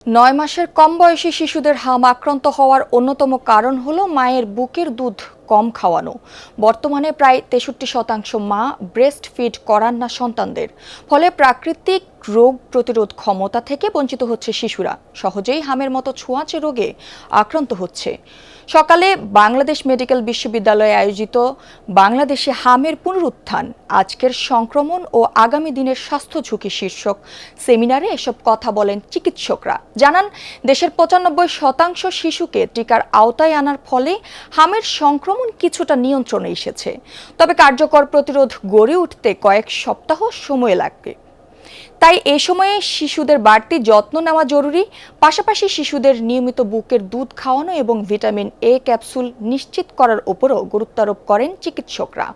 ৯ মাসের কম বয়সী শিশুদের হাম আক্রান্ত হওয়ার অন্যতম কারণ হলো মায়ের বুকের দুধ কম খাওয়ানো। বর্তমানে প্রায় ৬৩% মা ব্রেস্ট ফিড করান না সন্তানদের। ফলে প্রাকৃতিক রোগ প্রতিরোধ ক্ষমতা থেকে বঞ্চিত হচ্ছে শিশুরা, সহজেই হামের মতো ছোঁয়াচে রোগে আক্রান্ত হচ্ছে। সকালে বাংলাদেশ মেডিকেল বিশ্ববিদ্যালয়ে আয়োজিত বাংলাদেশে হামের পুনরুত্থান, আজকের সংক্রমণ ও আগামী দিনের স্বাস্থ্য ঝুঁকি শীর্ষক সেমিনারে এসব কথা বলেন চিকিৎসকরা। জানান, দেশের ৯৫% শিশুকে টিকার আওতায় আনার ফলে হামের সংক্রমণ কিছুটা নিয়ন্ত্রণে এসেছে। তবে কার্যকর প্রতিরোধ গড়ে উঠতে কয়েক সপ্তাহ সময় লাগবে। তাই এ সময়ে শিশুদের বাড়তি যত্ন নেওয়া জরুরি। পাশাপাশি শিশুদের নিয়মিত বুকের দুধ খাওয়ানো এবং ভিটামিন এ ক্যাপসুল নিশ্চিত করার উপরও গুরুত্ব আরোপ করেন চিকিৎসকরা।